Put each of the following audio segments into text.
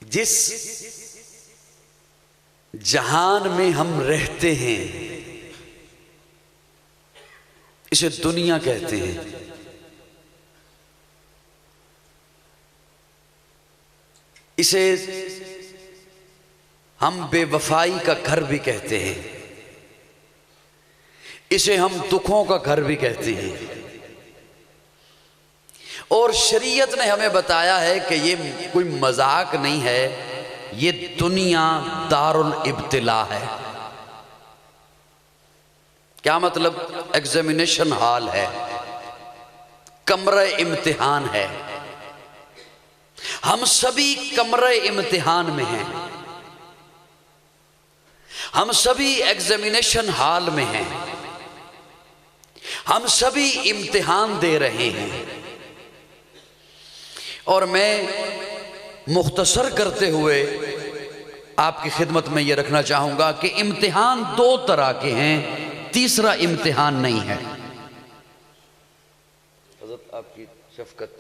جس جہان میں ہم رہتے ہیں اسے دنیا کہتے ہیں. اسے ہم بے وفائی کا گھر بھی کہتے ہیں. اسے ہم دکھوں کا گھر بھی کہتے ہیں. اور شریعت نے ہمیں بتایا ہے کہ یہ کوئی مذاق نہیں ہے، یہ دنیا دار الابتلاء ہے. کیا مطلب؟ ایگزامینیشن ہال ہے، کمرہ امتحان ہے. ہم سبھی کمرہ امتحان میں ہیں، ہم سبھی ایگزامینیشن ہال میں ہیں، ہم سبھی امتحان دے رہے ہیں. اور میں مختصر کرتے ہوئے آپ کی خدمت میں یہ رکھنا چاہوں گا کہ امتحان دو طرح کے ہیں، تیسرا امتحان نہیں ہے. حضرت آپ کی شفقت،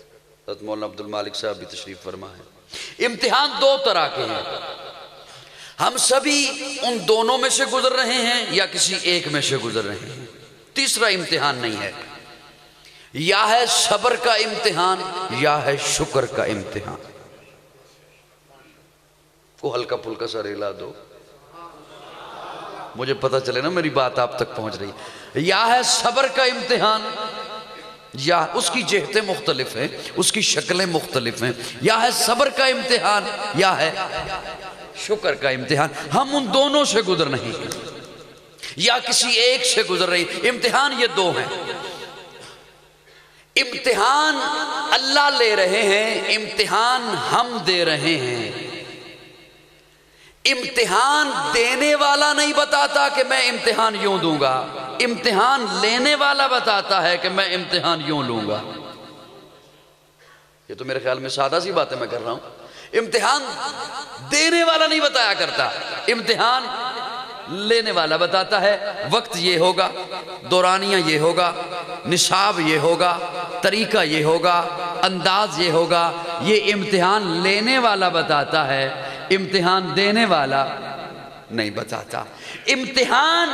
حضرت مولانا عبد المالک صاحب بھی تشریف فرما ہے. امتحان دو طرح کے ہیں، ہم سبھی ان دونوں میں سے گزر رہے ہیں یا کسی ایک میں سے گزر رہے ہیں. تیسرا امتحان نہیں ہے. یا ہے صبر کا امتحان یا ہے شکر کا امتحان. کو ہلکا پھلکا سا ریلا دو، مجھے پتہ چلے نا میری بات آپ تک پہنچ رہی. یا ہے صبر کا امتحان، یا اس کی جہتیں مختلف ہیں، اس کی شکلیں مختلف ہیں. یا ہے صبر کا امتحان یا ہے شکر کا امتحان. ہم ان دونوں سے گزر نہیں ہیں یا کسی ایک سے گزر رہی. امتحان یہ دو ہیں. امتحان اللہ لے رہے ہیں، امتحان ہم دے رہے ہیں. امتحان دینے والا نہیں بتاتا کہ میں امتحان یوں دوں گا، امتحان لینے والا بتاتا ہے کہ میں امتحان یوں لوں گا. یہ تو میرے خیال میں سادہ سی باتیں میں کر رہا ہوں. امتحان دینے والا نہیں بتایا کرتا، امتحان لینے والا بتاتا ہے. وقت یہ ہوگا، دورانیہ یہ ہوگا، نصاب یہ ہوگا، طریقہ یہ ہوگا، انداز یہ ہوگا. یہ امتحان لینے والا بتاتا ہے، امتحان دینے والا نہیں بتاتا. امتحان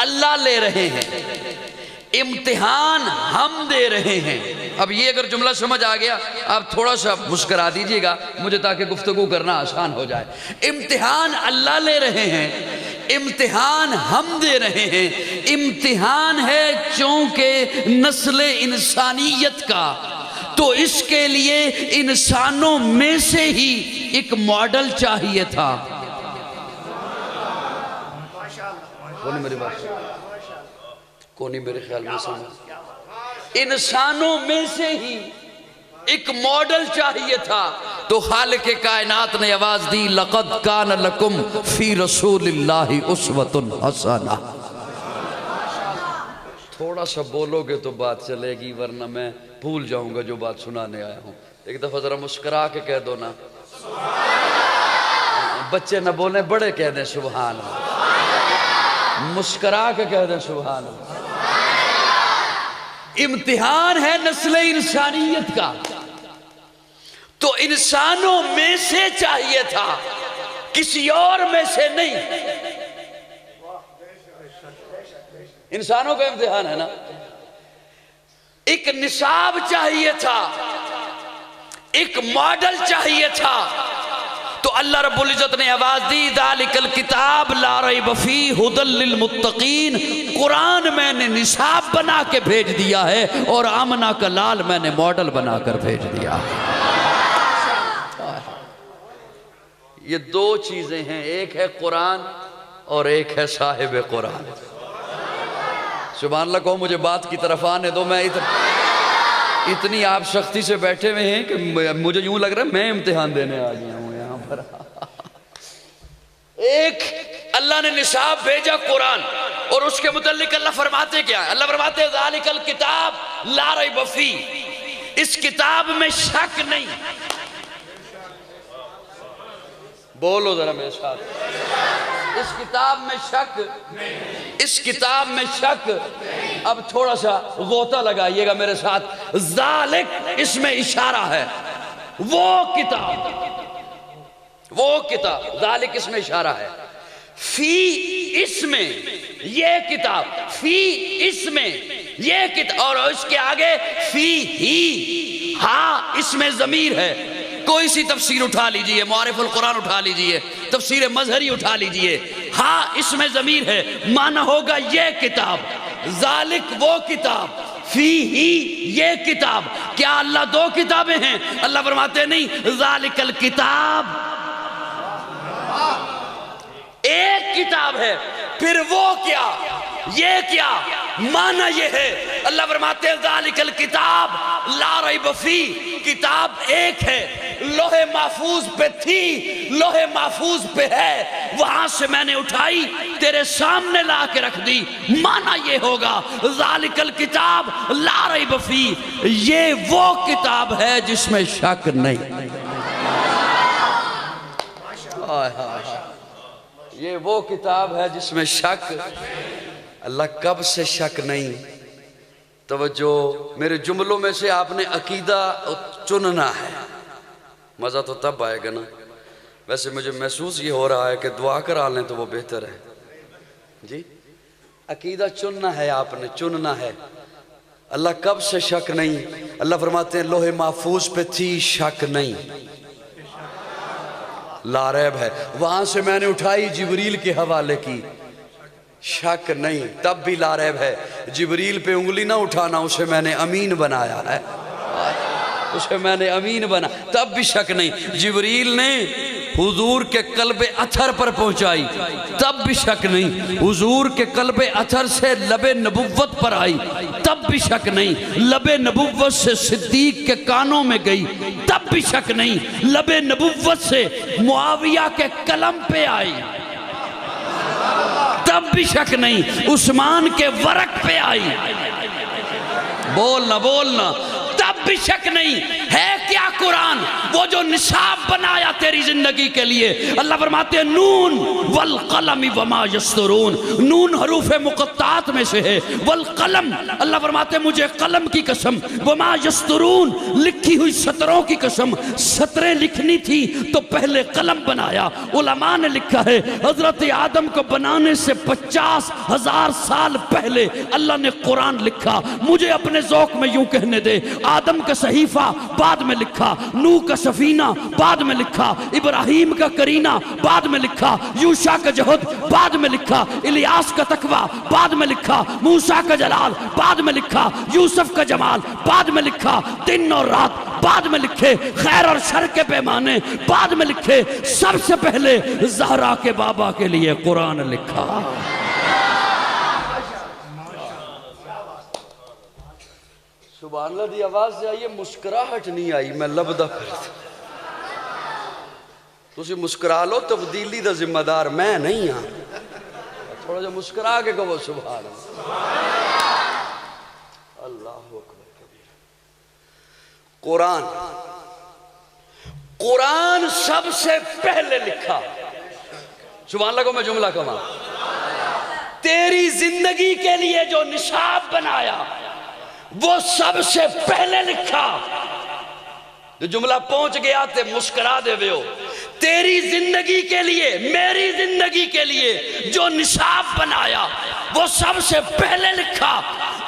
اللہ لے رہے ہیں، امتحان ہم دے رہے ہیں. اب یہ اگر جملہ سمجھ آ گیا آپ تھوڑا سا مسکرا دیجئے گا مجھے تاکہ گفتگو کرنا آسان ہو جائے. امتحان اللہ لے رہے ہیں، امتحان ہم دے رہے ہیں. امتحان ہے چونکہ نسل انسانیت کا، تو اس کے لیے انسانوں میں سے ہی ایک ماڈل چاہیے تھا. کون میری بات کون میرے خیال میں سمجھ؟ انسانوں میں سے ہی ایک ماڈل چاہیے تھا. تو خالق کائنات نے آواز دی، لقد کان لکم فی رسول اللہ اسوۃ حسنہ. تھوڑا سا بولو گے تو بات چلے گی، ورنہ میں بھول جاؤں گا جو بات سنانے آیا ہوں. ایک دفعہ ذرا مسکرا کے کہہ دو نا. بچے نہ بولیں، بڑے کہہ دیں سبحان اللہ. مسکرا کے کہہ دیں سبحان اللہ. امتحان ہے نسل انسانیت کا، تو انسانوں میں سے چاہیے تھا، کسی اور میں سے نہیں. انسانوں کا امتحان ہے نا. ایک نصاب چاہیے تھا، ایک ماڈل چاہیے تھا. تو اللہ رب العزت نے آواز دی، ذالک الکتاب لا ریب فیہ ھدی للمتقین. قرآن میں نے نصاب بنا کے بھیج دیا ہے اور آمنہ کا لال میں نے ماڈل بنا کر بھیج دیا. یہ دو چیزیں ہیں، ایک ہے قرآن اور ایک ہے صاحب قرآن. سبحان اللہ کہو، مجھے بات کی طرف آنے دو. میں اتنی آپ سختی سے بیٹھے ہوئے ہیں کہ مجھے یوں لگ رہا ہے میں امتحان دینے آ گیا ہوں یہاں پر. ایک اللہ نے نصاب بھیجا قرآن، اور اس کے متعلق اللہ فرماتے کیا ہے؟ اللہ فرماتے ذالک الکتاب لا ریب فیہ، اس کتاب میں شک نہیں. بولو ذرا میرے ساتھ، اس کتاب میں شک، اس کتاب میں شک. اب تھوڑا سا غوطہ لگائیے گا میرے ساتھ. ذالک اس میں اشارہ ہے، وہ کتاب وہ کتاب، ذالک اس میں اشارہ ہے، فی اس میں یہ کتاب، فی اس میں یہ کتاب، اور اس کے آگے فی ہی، ہاں اس میں ضمیر ہے۔ کوئی سی تفسیر اٹھا لیجئے، معارف القرآن اٹھا لیجئے، تفسیر مظہری اٹھا لیجئے، ہاں اس میں ضمیر ہے، معنی ہوگا یہ کتاب، ذالک وہ کتاب، فی ہی یہ کتاب۔ کیا اللہ دو کتابیں ہیں؟ اللہ فرماتے نہیں، ذالک الکتاب ایک کتاب ہے، پھر وہ کیا، یہ کیا، معنی یہ ہے، اللہ فرماتے ہیں ذالک الکتاب لا ریب فی، کتاب ایک ہے، لوح محفوظ پہ تھی، لوح محفوظ پہ ہے، وہاں سے میں نے اٹھائی تیرے سامنے لا کے رکھ دی، معنی یہ ہوگا ذالک الکتاب لا ریب فی، یہ وہ کتاب ہے جس میں شک نہیں۔ یہ وہ کتاب ہے جس میں شک، اللہ کب سے شک نہیں؟ توجہ، میرے جملوں میں سے آپ نے عقیدہ چننا ہے، مزہ تو تب آئے گا نا۔ ویسے مجھے محسوس یہ ہو رہا ہے کہ دعا کرا لیں تو وہ بہتر ہے جی۔ عقیدہ چننا ہے، آپ نے چننا ہے۔ اللہ کب سے شک نہیں؟ اللہ فرماتے ہیں لوح محفوظ پہ تھی، شک نہیں، لا ریب ہے، وہاں سے میں نے اٹھائی جبریل کے حوالے کی، شک نہیں، تب بھی لا ریب ہے۔ جبریل پہ انگلی نہ اٹھانا، اسے میں نے امین بنایا ہے، اسے میں نے امین بنا، تب بھی شک نہیں۔ جبریل نے حضور کے قلب اطہر پر پہنچائی، تب بھی شک نہیں۔ حضور کے قلب اطہر سے لب نبوت پر آئی، تب بھی شک نہیں۔ لب نبوت سے صدیق کے کانوں میں گئی، تب بھی شک نہیں۔ لب نبوت سے معاویہ کے قلم پہ آئی، تب بھی شک نہیں۔ عثمان کے ورق پہ آئی، بولنا بولنا، تب بھی شک نہیں۔ ہے کیا قرآن؟ وہ جو نصاب بنایا تیری زندگی کے لیے۔ اللہ فرماتے ہیں نون والقلم وما یسطرون، نون حروف مقطعات میں سے ہے، والقلم، اللہ فرماتے ہیں مجھے قلم کی قسم، وما یسطرون، لکھی ہوئی سطروں کی قسم، سطریں لکھنی تھی تو پہلے قلم بنایا۔ علماء نے لکھا ہے حضرت آدم کو بنانے سے 50,000 سال پہلے اللہ نے قرآن لکھا۔ مجھے اپنے ذوق میں یوں کہنے دے، آدم کا صحیفہ بعد میں لکھا، نوح کا سفینہ بعد میں لکھا، ابراہیم کا کرینہ بعد میں لکھا، یوشع کا جہد بعد میں لکھا، الیاس کا تقوی بعد میں لکھا، موسیٰ کا جلال بعد میں لکھا، یوسف کا جمال بعد میں لکھا، دن اور رات بعد میں لکھے، خیر اور شر کے پیمانے بعد میں لکھے، سب سے پہلے زہرا کے بابا کے لیے قرآن لکھا۔ سبحان اللہ دی آواز سے آئیے، مسکراہٹ نہیں آئی، میں لبدہ پھرتا۔ تسی مسکرا لو، تبدیلی دا ذمہ دار میں نہیں ہاں، تھوڑا جا مسکرا کے کہو سبحان اللہ، اللہ اکبر کبیر۔ قرآن سب سے پہلے لکھا، سبحان اللہ کو میں جملہ کہوں، تیری زندگی کے لیے جو نصاب بنایا وہ سب سے پہلے لکھا۔ جو جملہ پہنچ گیا تے مسکرا دے ہو۔ تیری زندگی کے لیے، میری زندگی کے لیے جو نصاب بنایا وہ سب سے پہلے لکھا۔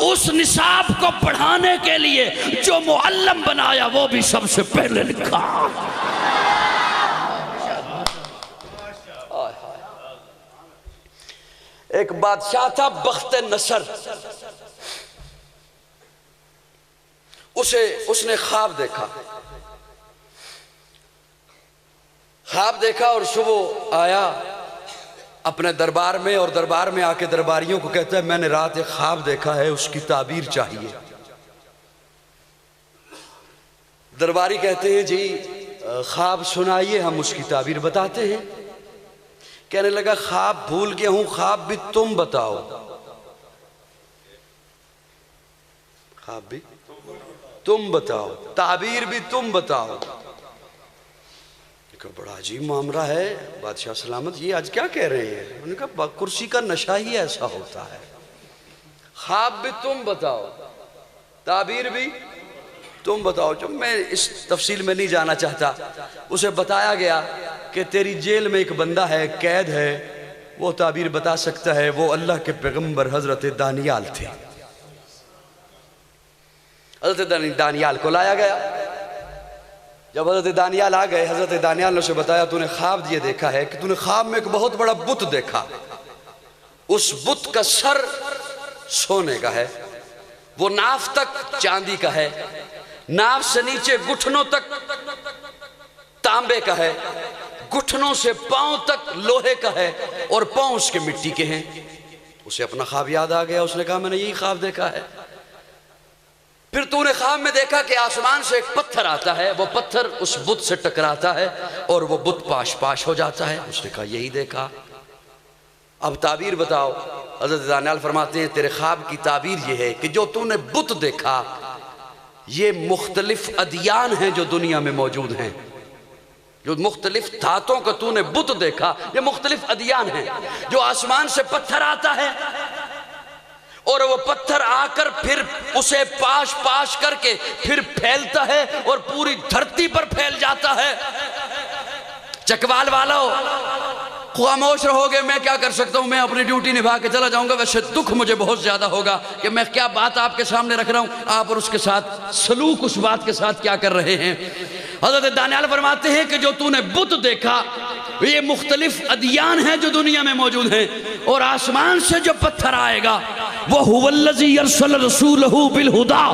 اس نصاب کو پڑھانے کے لیے جو معلم بنایا وہ بھی سب سے پہلے لکھا۔ ایک بادشاہ تھا بخت نصر، اس نے خواب دیکھا اور صبح آیا اپنے دربار میں، اور دربار میں آ کے درباریوں کو کہتا ہے میں نے رات ایک خواب دیکھا ہے، اس کی تعبیر چاہیے۔ درباری کہتے ہیں جی خواب سنائیے، ہم اس کی تعبیر بتاتے ہیں۔ کہنے لگا خواب بھول گیا ہوں، خواب بھی تم بتاؤ۔ خواب بھی تم بتاؤ، تعبیر بھی تم بتاؤ۔ بڑا عجیب معاملہ ہے بادشاہ سلامت، یہ آج کیا کہہ رہے ہیں؟ انہوں نے کہا کرسی کا نشہ ہی ایسا ہوتا ہے، خواب بھی تم بتاؤ، تعبیر بھی تم بتاؤ، جو میں اس تفصیل میں نہیں جانا چاہتا. اسے بتایا گیا کہ تیری جیل میں ایک بندہ ہے، قید ہے، وہ تعبیر بتا سکتا ہے. وہ اللہ کے پیغمبر حضرت دانیال تھے. حضرت دانیال کو لایا گیا. جب حضرت دانیال آ گئے، حضرت دانیال نے اسے بتایا تو نے خواب یہ دیکھا ہے کہ تو نے خواب میں ایک بہت بڑا بت دیکھا. اس بت کا سر سونے کا ہے، وہ ناف تک چاندی کا ہے، ناف سے نیچے گھٹنوں تک تانبے کا ہے، گھٹنوں سے پاؤں تک لوہے کا ہے، اور پاؤں اس کے مٹی کے ہیں. اسے اپنا خواب یاد آ گیا. اس نے کہا میں نے یہی خواب دیکھا ہے. پھر تو نے خواب میں دیکھا کہ آسمان سے ایک پتھر آتا ہے، وہ پتھر اس بت سے ٹکراتا ہے اور وہ بت پاش پاش ہو جاتا ہے. اس نے کہا یہی دیکھا. اب تعبیر بتاؤ. حضرت دانیال فرماتے ہیں تیرے خواب کی تعبیر یہ ہے کہ جو تو نے بت دیکھا یہ مختلف ادیان ہیں جو دنیا میں موجود ہیں. جو مختلف دھاتوں کا تو نے بت دیکھا یہ مختلف ادیان ہیں. جو آسمان سے پتھر آتا ہے اور وہ پتھر آ کر پھر اسے پاش پاش کر کے پھر پھیلتا ہے اور پوری دھرتی پر پھیل جاتا ہے. چکوال والو خاموش رہو گے، میں کیا کر سکتا ہوں، میں اپنی ڈیوٹی نبھا کے چلا جاؤں گا. ویسے دکھ مجھے بہت زیادہ ہوگا کہ میں کیا بات آپ کے سامنے رکھ رہا ہوں، آپ اور اس کے ساتھ سلوک اس بات کے ساتھ کیا کر رہے ہیں. حضرت دانیال فرماتے ہیں کہ جو تو نے بت دیکھا یہ مختلف ادیان ہیں جو دنیا میں موجود ہیں، اور آسمان سے جو پتھر آئے گا وَهُوَ الَّذِي يَرْسَلَ رَسُولَهُ بِالْهُدَى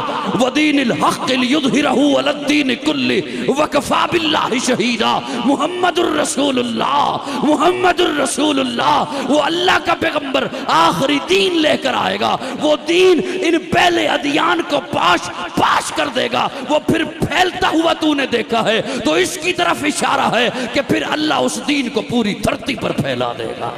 وَدِينِ الْحَقِّ لِيُظْهِرَهُ عَلَى الدِّينِ كُلِّهِ وَكَفَى بِاللَّهِ شَهِيدًا. محمد الرسول اللہ، محمد الرسول اللہ، وہ اللہ کا پیغمبر آخری دین لے کر آئے گا. وہ دین ان پہلے ادیان کو پاش پاش کر دے گا. وہ پھر پھیلتا ہوا تو نے دیکھا ہے، تو اس کی طرف اشارہ ہے کہ پھر اللہ اس دین کو پوری دھرتی پر پھیلا دے گا.